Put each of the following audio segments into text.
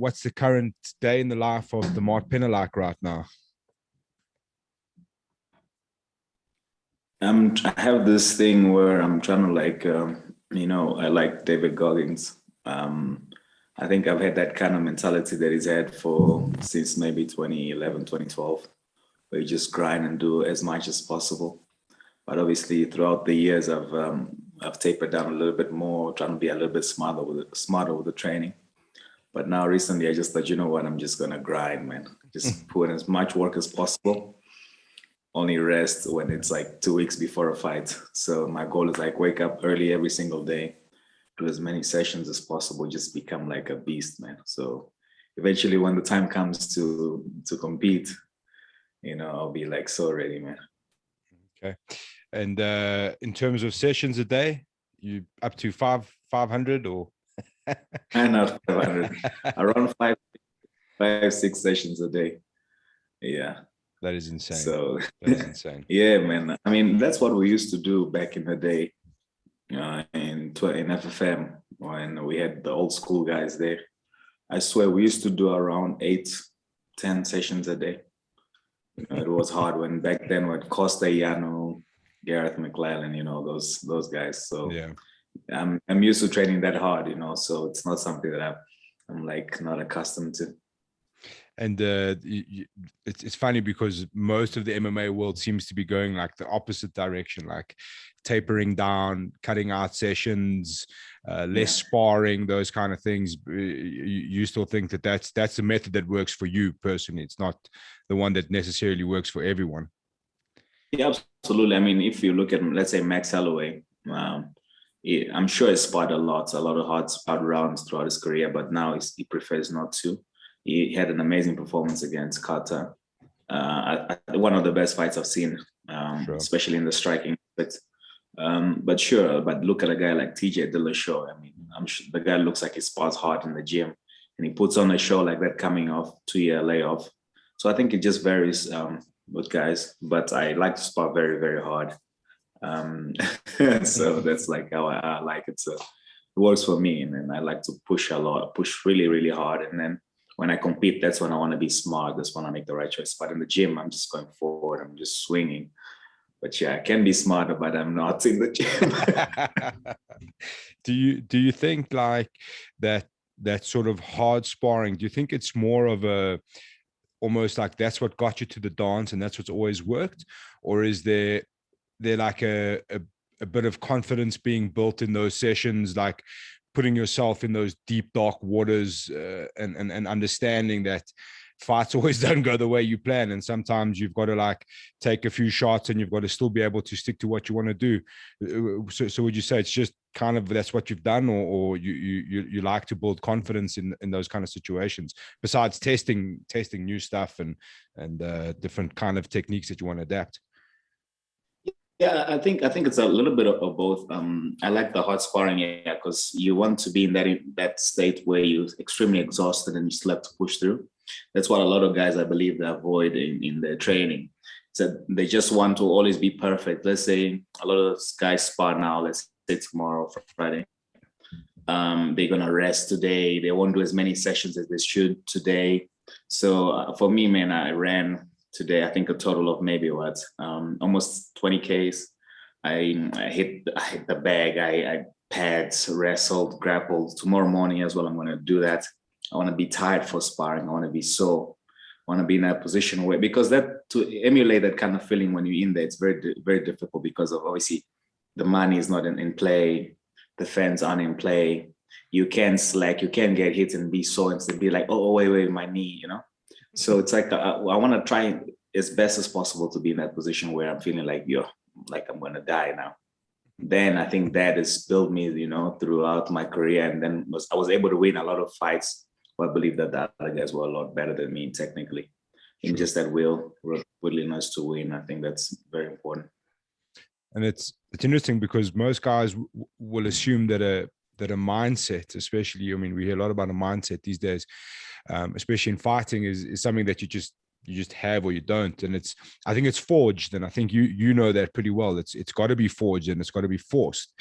what's the current day in the life of Demarte Pena like right now? I have this thing where I'm trying to I like David Goggins. I think I've had that kind of mentality that he's had since maybe 2011, 2012, where you just grind and do as much as possible. But obviously throughout the years, I've tapered down a little bit more, trying to be a little bit smarter with the training. But now recently I just thought, you know what, I'm just gonna grind, man. Just put in as much work as possible. Only rest when it's like 2 weeks before a fight. So my goal is like wake up early every single day, do as many sessions as possible, just become like a beast, man. So eventually when the time comes to compete, I'll be like so ready, man. Okay. And in terms of sessions a day, you up to 500 or? Not 500, around 6 sessions a day. Yeah. That is insane. So that is insane. Yeah, man. I mean, that's what we used to do back in the day, in FFM when we had the old school guys there. I swear we used to do around 8-10 sessions a day. It was hard when back then with Costa Yano, Gareth McLellan, those guys. So yeah, I'm used to training that hard, so it's not something that I'm like not accustomed to. And it's funny because most of the MMA world seems to be going like the opposite direction, like tapering down, cutting out sessions, less sparring, those kind of things. You still think that that's the method that works for you personally? It's not the one that necessarily works for everyone. Yeah, absolutely. I mean, if you look at, let's say, Max Holloway, I'm sure he sparred a lot of hard sparred rounds throughout his career, but now he prefers not to. He had an amazing performance against Carter. One of the best fights I've seen, sure. Especially in the striking. But look at a guy like TJ Dillashaw. I mean, I'm sure the guy looks like he spars hard in the gym, and he puts on a show like that coming off 2-year layoff. So I think it just varies with guys. But I like to spar very, very hard. So that's like how I like it. So it works for me, and I like to push really, really hard, and then when I compete, that's when I want to be smart. That's when I make the right choice. But in the gym, I'm just going forward. I'm just swinging. But yeah, I can be smarter, but I'm not in the gym. Do you think like that sort of hard sparring, do you think it's more of almost like that's what got you to the dance and that's what's always worked? Or is there like a bit of confidence being built in those sessions, like putting yourself in those deep, dark waters and understanding that fights always don't go the way you plan. And sometimes you've got to like take a few shots and you've got to still be able to stick to what you want to do. So would you say it's just kind of that's what you've done, or you like to build confidence in those kind of situations, besides testing new stuff and different kind of techniques that you want to adapt? Yeah, I think it's a little bit of both. I like the hard sparring, because you want to be in that state where you're extremely exhausted and you still have to push through. That's what a lot of guys, I believe, they avoid in their training. So they just want to always be perfect. Let's say a lot of guys spar now, let's say tomorrow, Friday. They're gonna rest today. They won't do as many sessions as they should today. So for me, man, I ran today, I think a total of maybe almost 20 Ks. I hit the bag. I pads, wrestled, grappled. Tomorrow morning as well, I'm going to do that. I want to be tired for sparring. I want to be sore. I want to be in that position where, because that, to emulate that kind of feeling when you're in there, it's very, very difficult because of obviously the money is not in play. The fans aren't in play. You can slack, you can get hit and be sore and be like, oh, wait, my knee, So it's like, I want to try as best as possible to be in that position where I'm feeling like, I'm going to die now. Then I think that has built me, throughout my career. And then I was able to win a lot of fights. But I believe that the other guys were a lot better than me technically. And just that willingness to win, I think that's very important. And it's interesting because most guys will assume that a mindset, especially, I mean, we hear a lot about a mindset these days, especially in fighting, is something that you just you just have or you don't. And I think it's forged, and I think you know that pretty well. It's got to be forged, and it's got to be forced,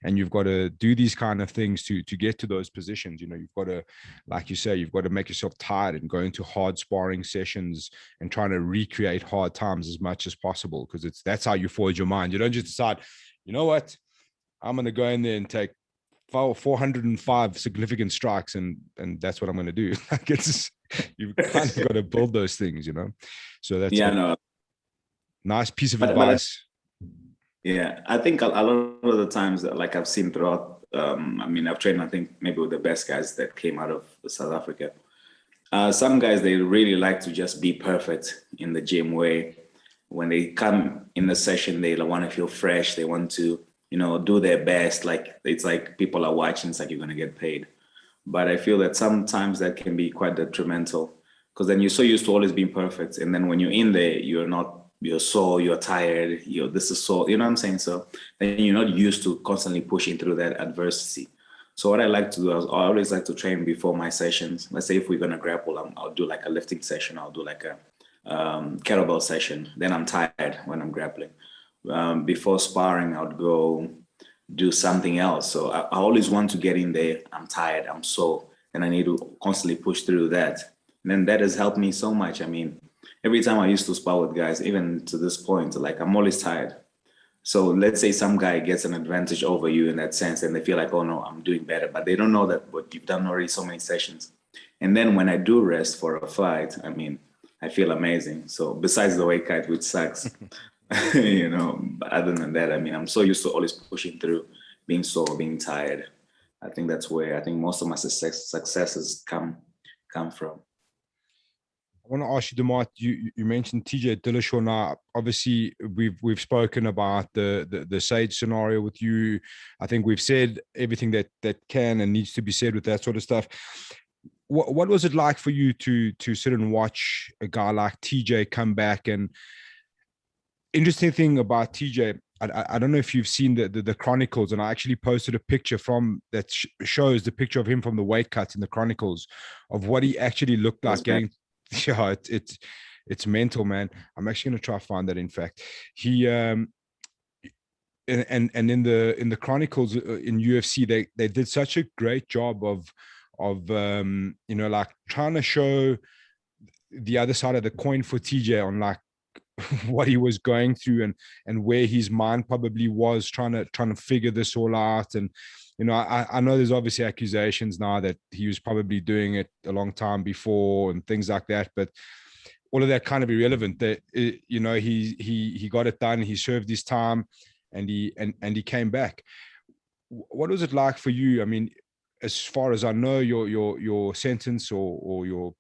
and you've got to do these kind of things to get to those positions. You know, you've got to, like you say, you've got to make yourself tired and go into hard sparring sessions and trying to recreate hard times as much as possible, because that's how you forge your mind. You don't just decide, you know what, I'm going to go in there and take 405 significant strikes, and that's what I'm going to do. Like, it's, you've kind of got to build those things, you know. So that's Yeah, a no. nice piece of But advice. yeah, I think a lot of the times that, like, I've seen throughout, I mean, I've trained, I think maybe with the best guys that came out of South Africa. Some guys, they really like to just be perfect in the gym, where when they come in the session, they want to feel fresh. They want to, do their best. Like, it's like people are watching, it's like you're going to get paid. But I feel that sometimes that can be quite detrimental, because then you're so used to always being perfect. And then when you're in there, you're sore, you're tired, this is sore, you know what I'm saying? So then you're not used to constantly pushing through that adversity. So what I like to do is I always like to train before my sessions. Let's say if we're going to grapple, I'll do like a lifting session. I'll do like a kettlebell session. Then I'm tired when I'm grappling. Before sparring, I would go do something else. So I always want to get in there. I'm tired, I'm sore, and I need to constantly push through that. And then that has helped me so much. I mean, every time I used to spar with guys, even to this point, like, I'm always tired. So let's say some guy gets an advantage over you in that sense, and they feel like, oh no, I'm doing better, but they don't know that, but you've done already so many sessions. And then when I do rest for a fight, I mean, I feel amazing. So besides the weight cut, which sucks, but other than that, I mean, I'm so used to always pushing through, being sore, being tired. I think that's where I think most of my successes come from. I want to ask you, Demarte, you mentioned TJ Dillashaw. Now, obviously, we've spoken about the Sage scenario with you. I think we've said everything that can and needs to be said with that sort of stuff. What was it like for you to sit and watch a guy like TJ come back? And interesting thing about TJ, I don't know if you've seen the Chronicles, and I actually posted a picture from that shows the picture of him from the weight cuts in the Chronicles of what he actually looked like getting. Yeah, it's mental, man. I'm actually gonna try to find that. In fact, he and in the Chronicles in UFC, they did such a great job of like trying to show the other side of the coin for TJ on like what he was going through and where his mind probably was trying to figure this all out. And I know there's obviously accusations now that he was probably doing it a long time before and things like that, but all of that kind of irrelevant. That he got it done, he served his time, and he came back. What was it like for you? I mean, as far as I know, your sentence or your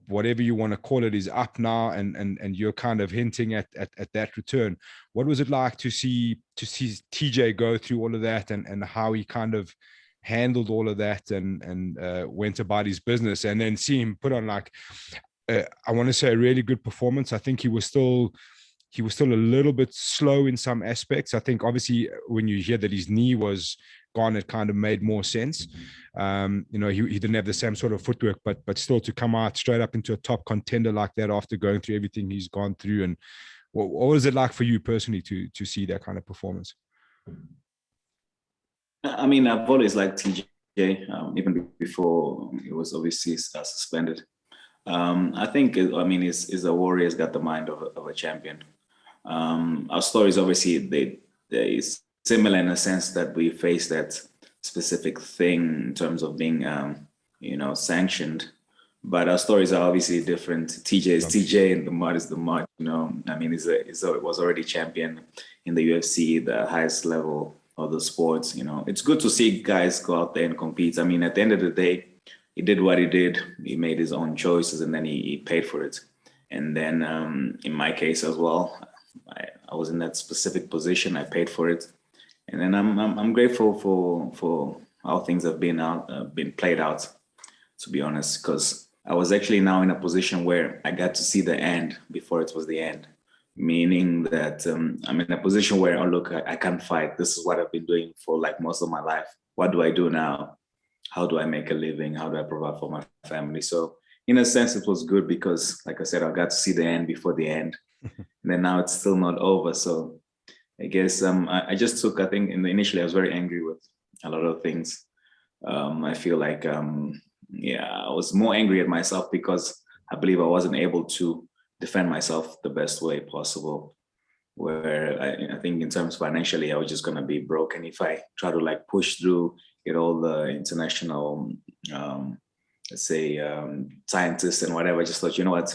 whatever you want to call it is up now, and you're kind of hinting at that return. What was it like to see TJ go through all of that, and how he kind of handled all of that and went about his business, and then see him put on like I want to say a really good performance. I think he was still a little bit slow in some aspects. I think obviously when you hear that his knee was gone, it kind of made more sense. He didn't have the same sort of footwork, but still to come out straight up into a top contender like that after going through everything he's gone through. And what was it like for you personally to see that kind of performance? I mean, I've always liked TJ, even before he was obviously suspended. I think, he's a warrior, has got the mind of a champion. Our stories, obviously, they is similar in a sense that we face that specific thing in terms of being, sanctioned. But our stories are obviously different. TJ is TJ, and Demarte is Demarte. He was already champion in the UFC, the highest level of the sports. It's good to see guys go out there and compete. I mean, at the end of the day, he did what he did. He made his own choices, and then he paid for it. And then, in my case as well, I was in that specific position. I paid for it, and then I'm grateful for how things have been played out. To be honest, because I was actually now in a position where I got to see the end before it was the end. Meaning that I'm in a position where, oh look, I can't fight. This is what I've been doing for like most of my life. What do I do now? How do I make a living? How do I provide for my family? So in a sense, it was good because, like I said, I got to see the end before the end. And then now it's still not over. So I guess I just took, I think initially I was very angry with a lot of things. I feel like, I was more angry at myself because I believe I wasn't able to defend myself the best way possible. Where I think in terms financially, I was just gonna be broken if I try to like push through, get all the international, let's say, scientists and whatever. I just thought, you know what,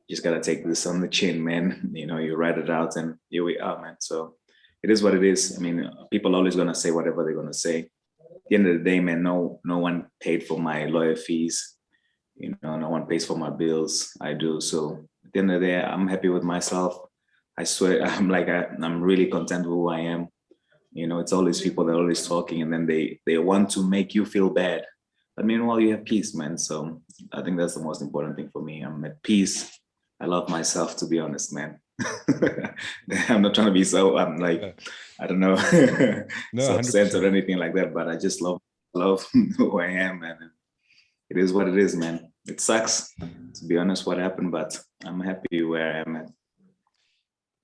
you just gotta take this on the chin, man. You know, you write it out, and here we are, man. So it is what it is. I mean, people are always gonna say whatever they're gonna say. At the end of the day, man, no one paid for my lawyer fees. You know, no one pays for my bills. I do. So at the end of the day, I'm happy with myself. I swear, I'm really content with who I am. You know, it's all these people that are always talking, and then they want to make you feel bad. But meanwhile, you have peace, man. So I think that's the most important thing for me. I'm at peace. I love myself, to be honest, man. I'm not trying to be so, I'm like, I don't know, No, self-centered 100%. or anything like that, but I just love who I am, man. It is what it is, man. It sucks, to be honest, what happened, but I'm happy where I am, man.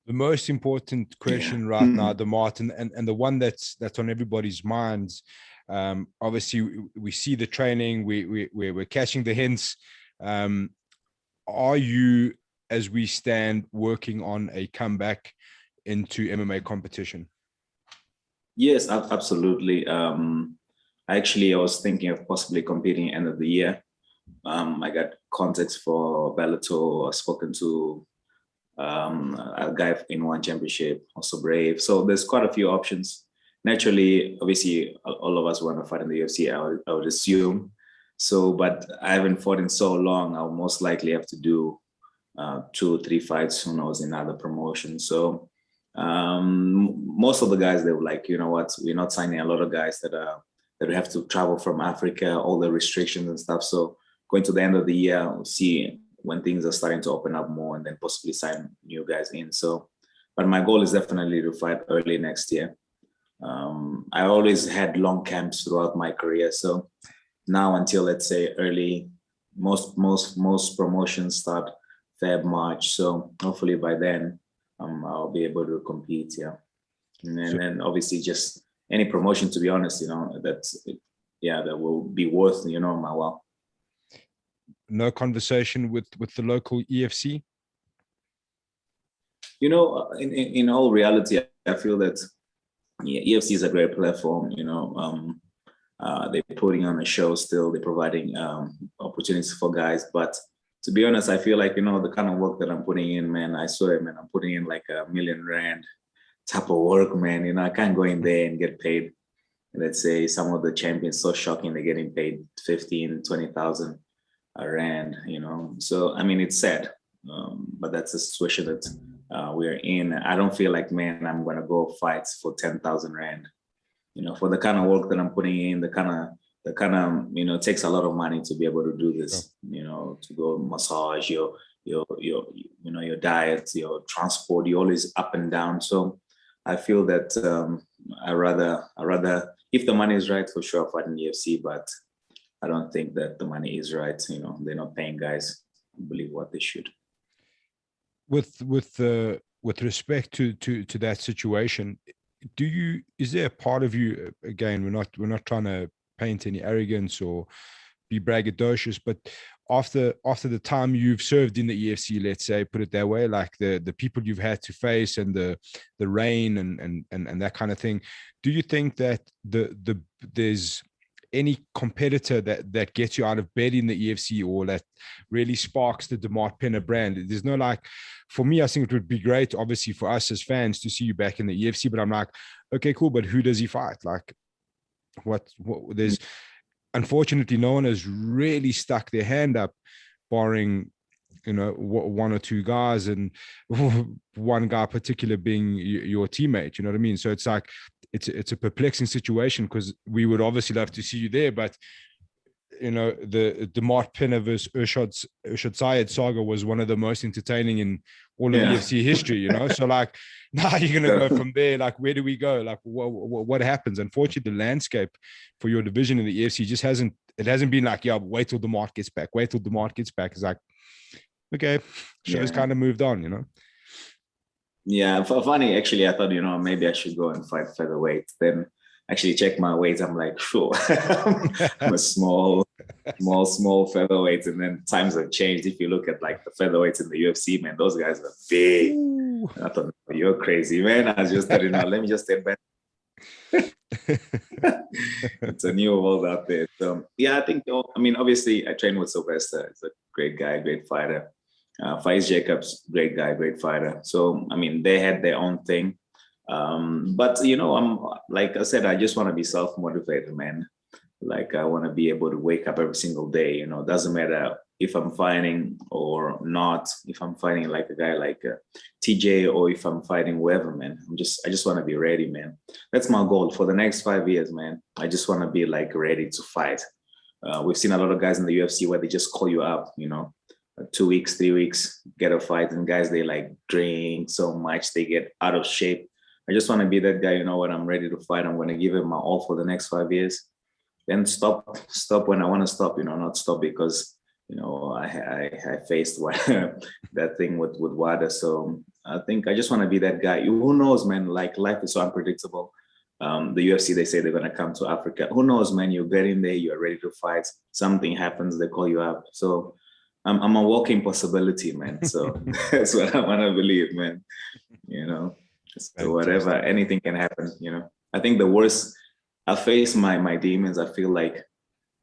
The most important question right now, Demarte, and the one that's on everybody's minds. Obviously, we see the training, we're catching the hints. Are you, as we stand, working on a comeback into MMA competition? Yes, absolutely. Actually, I was thinking of possibly competing end of the year. I got contacts for Bellator. I've spoken to a guy in one championship, also Brave. So there's quite a few options. Naturally, obviously, all of us want to fight in the UFC, I would assume. So, but I haven't fought in so long. I'll most likely have to do 2 or 3 fights, who knows, in other promotions. So most of the guys, they were like, you know what, we're not signing a lot of guys that we have to travel from Africa, all the restrictions and stuff. So going to the end of the year, we'll see when things are starting to open up more, and then possibly sign new guys in. So, but my goal is definitely to fight early next year. I always had long camps throughout my career. So now until, let's say, early, most promotions start Feb, March. So hopefully by then, I'll be able to compete. Yeah. And then obviously just any promotion, to be honest, you know, that will be worth, you know, my while. No conversation with the local EFC? You know, in all reality, I feel that EFC is a great platform. You know, they're putting on a show still. They're providing opportunities for guys. But to be honest, I feel like, you know, the kind of work that I'm putting in, man, I swear, man, I'm putting in like R1 million type of work, man. You know, I can't go in there and get paid. Let's say some of the champions, so shocking, they're getting paid 15, 20,000 rand, you know. So, I mean, it's sad, but that's the situation that we're in. I don't feel like, man, I'm going to go fights for 10,000 rand, you know, for the kind of work that I'm putting in, the kind of, you know, it takes a lot of money to be able to do this, you know, to go massage your you know, your diet, your transport, you're always up and down. So I feel that I rather, if the money is right, for sure, I'll fight in the UFC, but I don't think that the money is right. You know, they're not paying guys, I believe, what they should. With respect to that situation, is there a part of you, again, we're not trying to paint any arrogance or be braggadocious, but after the time you've served in the EFC, let's say, put it that way, like the people you've had to face and the rain and that kind of thing, do you think that there's any competitor that gets you out of bed in the EFC, or that really sparks the Demarte Pena brand? There's no, like, for me, I think it would be great, obviously, for us as fans to see you back in the EFC, but I'm like, okay, cool, but who does he fight? Like, what there's, unfortunately, no one has really stuck their hand up, barring, you know, 1 or 2 guys, and one guy particular being your teammate, you know what I mean? So it's like, it's a perplexing situation, because we would obviously love to see you there, but the Demarte Pena versus Urshad Syed saga was one of the most entertaining in all of UFC history, So like, now you're going to go from there. Like, where do we go? Like, what happens? Unfortunately, the landscape for your division in the UFC just hasn't been like, yeah, wait till Demarte gets back. Wait till Demarte gets back. It's like, okay, show's kind of moved on, Yeah, funny, actually, I thought, maybe I should go and fight featherweight. Then actually check my weight. I'm like, sure, I'm a small featherweight. And then times have changed. If you look at like the featherweights in the UFC, man, those guys are big. I thought, you're crazy, man. I just thought, let me just step back. It's a new world out there. So yeah, I think, obviously I train with Sylvester. He's a great guy, great fighter. Faiz Jacobs, great guy, great fighter. So, they had their own thing. But, I'm, like I said, I just want to be self-motivated, man. Like, I want to be able to wake up every single day, doesn't matter if I'm fighting or not, if I'm fighting like a guy like TJ, or if I'm fighting whoever, man. I just want to be ready, man. That's my goal for the next 5 years, man. I just want to be like ready to fight. We've seen a lot of guys in the UFC where they just call you up, 2 weeks, 3 weeks, get a fight, and guys, they like drink so much, they get out of shape. I just want to be that guy, when I'm ready to fight, I'm going to give it my all for the next 5 years. Then stop when I want to stop, not stop because, I faced that thing with WADA. So I think I just want to be that guy. Who knows, man, like life is so unpredictable. The UFC, they say they're going to come to Africa. Who knows, man, you get in there, you're ready to fight. Something happens, they call you up. So I'm a walking possibility, man. So that's what I want to believe, man. So whatever, anything can happen, I think the worst, I face my demons. I feel like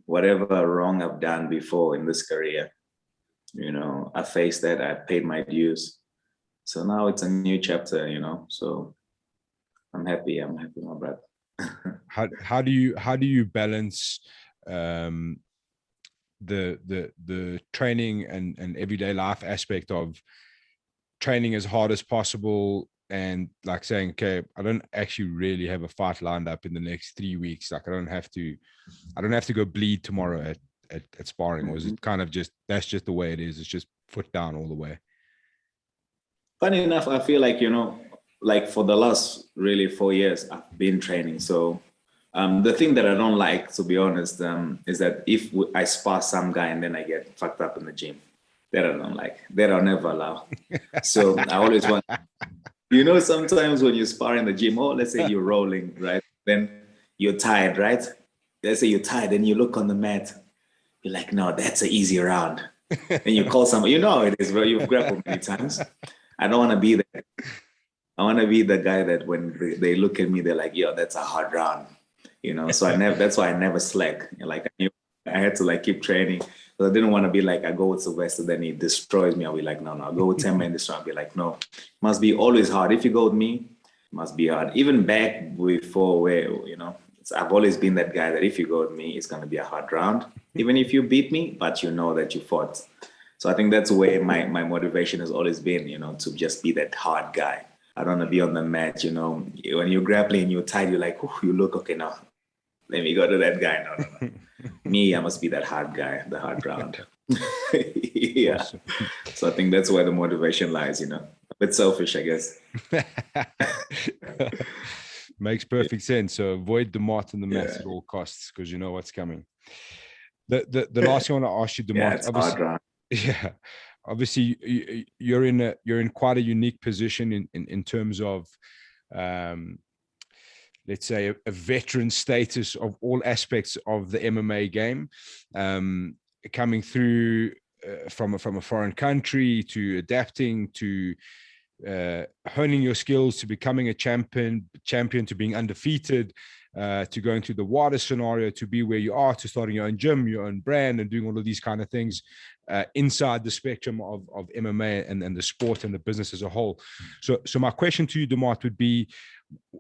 whatever wrong I've done before in this career, I faced that, I paid my dues. So now it's a new chapter, so I'm happy, my brother. How do you balance the training and everyday life aspect of training as hard as possible and like saying, okay, I don't actually really have a fight lined up in the next 3 weeks. Like I don't have to go bleed tomorrow at sparring, or is it kind of just, that's just the way it is? It's just foot down all the way. Funny enough, I feel like, like for the last really 4 years, I've been training. So the thing that I don't like, to be honest, is that if I spar some guy and then I get fucked up in the gym, that I don't like. That I'll never allow. So I always want, sometimes when you spar in the gym, let's say you're rolling, right? Then you're tired, right? Let's say you're tired and you look on the mat. You're like, no, that's an easy round. And you call someone, how it is, bro. You've grappled many times. I don't want to be there. I want to be the guy that when they look at me, they're like, yo, that's a hard round. So that's why I never slack. Like I had to like keep training. So I didn't want to be like, I go with Sylvester, then he destroys me. I'll be like, no, I'll go with 10 men this round. I'll be like, no, it must be always hard. If you go with me, it must be hard. Even back before where, I've always been that guy that if you go with me, it's going to be a hard round. Even if you beat me, but you know that you fought. So I think that's where my motivation has always been, to just be that hard guy. I don't want to be on the mat, when you're grappling, you're tired, you're like, you look, okay, now let me go to that guy. No. Me, I must be that hard guy, the hard round. Yeah. Awesome. So I think that's where the motivation lies, a bit selfish, I guess. Makes perfect sense. So avoid Demarte on the mat at all costs, because you know what's coming. The last thing I want to ask you, Demarte, obviously you're in quite a unique position in terms of let's say a veteran status of all aspects of the MMA game, coming through from a foreign country to adapting to honing your skills to becoming a champion to being undefeated, to going through the WADA scenario, to be where you are, to starting your own gym, your own brand, and doing all of these kind of things inside the spectrum of MMA and the sport and the business as a whole. So my question to you, Demarte, would be,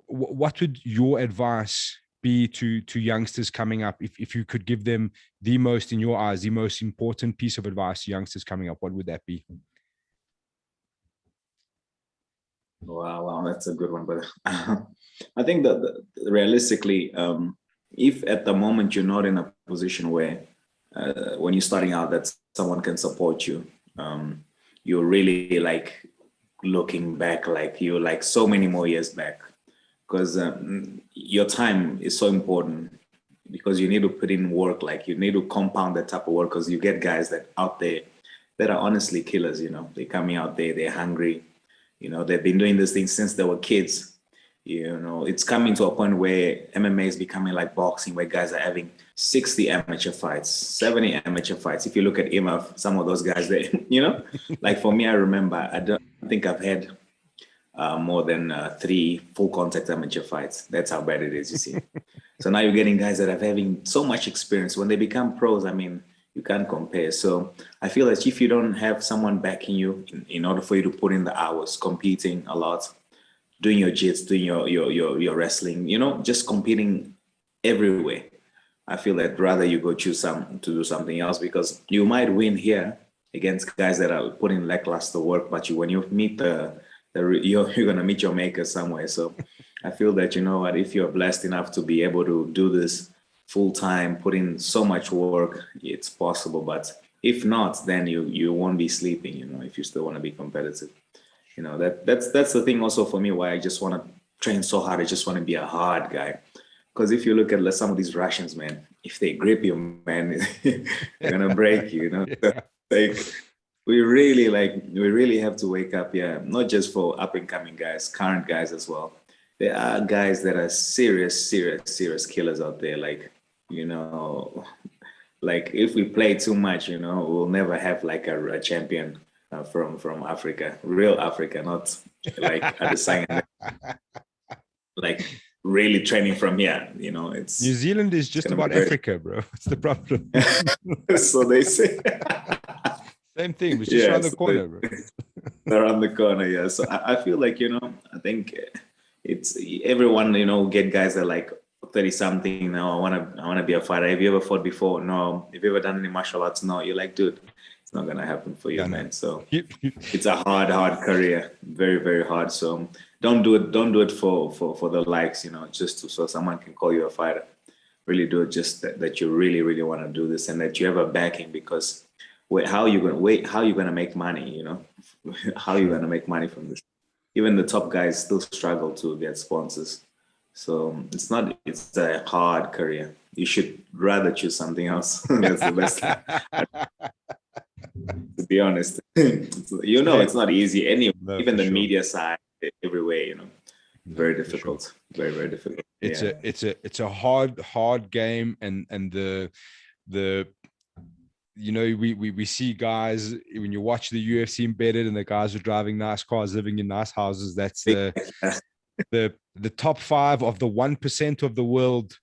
what would your advice be to youngsters coming up? If you could give them the most, in your eyes, the most important piece of advice to youngsters coming up, what would that be? Wow, that's a good one, brother. I think that realistically, if at the moment you're not in a position where when you're starting out, that someone can support you. You're really like looking back, like you're like so many more years back, because your time is so important, because you need to put in work, like you need to compound that type of work, because you get guys that out there that are honestly killers. They're coming out there, they're hungry, they've been doing this thing since they were kids. It's coming to a point where MMA is becoming like boxing, where guys are having 60 amateur fights, 70 amateur fights. If you look at IMAF, some of those guys there, like for me, I remember, I don't think I've had more than 3 full contact amateur fights. That's how bad it is, you see. So now you're getting guys that are having so much experience. When they become pros, I mean, you can't compare. So I feel that if you don't have someone backing you in order for you to put in the hours, competing a lot, doing your jits, doing your wrestling, just competing everywhere, I feel that rather you go choose to do something else, because you might win here against guys that are putting lackluster work, but when you meet you're gonna meet your maker somewhere. So I feel that, what, if you're blessed enough to be able to do this full time, put in so much work, it's possible. But if not, then you won't be sleeping, if you still want to be competitive. That's the thing also for me, why I just want to train so hard. I just want to be a hard guy. Because if you look at some of these Russians, man, if they grip you, man, they're gonna break you. Yeah. Like we really have to wake up. Yeah, not just for up and coming guys, current guys as well. There are guys that are serious killers out there. Like if we play too much, we'll never have like a champion from Africa, real Africa, not like at the sign, like really training from here. New Zealand is just about Africa, bro. What's the problem? So they say. Same thing. It's just around the corner, bro. Around the corner, yeah. So I feel like, I think it's everyone, get guys that are like 30 something. No, I wanna be a fighter. Have you ever fought before? No. Have you ever done any martial arts? No. You're like, dude, it's not gonna happen for you, man. So it's a hard career, very, very hard. So don't do it for the likes, just so someone can call you a fighter. Really do it just that you really, really want to do this, and that you have a backing, because how are you gonna make money? How are you gonna make money from this? Even the top guys still struggle to get sponsors. So it's a hard career. You should rather choose something else. That's the best. To be honest, it's not easy. Even the media side, everywhere, very difficult. Very, very difficult. It's a hard game, and the we see guys, when you watch the UFC embedded, and the guys are driving nice cars, living in nice houses. That's the top 5 of the 1% of the world.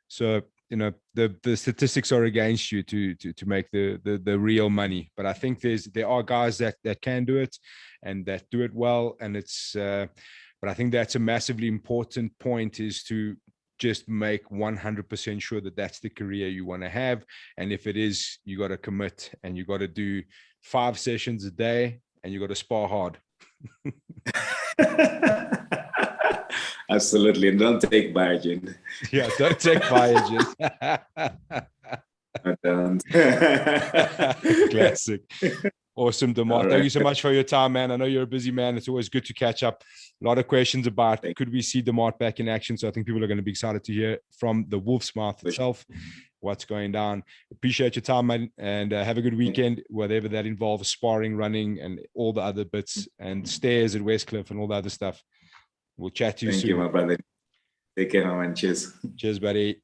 So the statistics are against you to make the real money. But I think there are guys that can do it, and that do it well. And but I think that's a massively important point, is to just make 100% sure that that's the career you want to have. And if it is, you got to commit, and you got to do 5 sessions a day, and you got to spar hard. Absolutely. And don't take Biogen. Yeah, don't take Biogen. I don't. Classic. Awesome, Demarte. Right. Thank you so much for your time, man. I know you're a busy man. It's always good to catch up. A lot of questions about could we see Demarte back in action? So I think people are going to be excited to hear from the wolf's mouth itself what's going down. Appreciate your time, man, and have a good weekend, whatever that involves, sparring, running, and all the other bits, and stairs at Westcliff and all the other stuff. We'll chat to you soon. Thank you, my brother. Take care, man. Cheers. Cheers, buddy.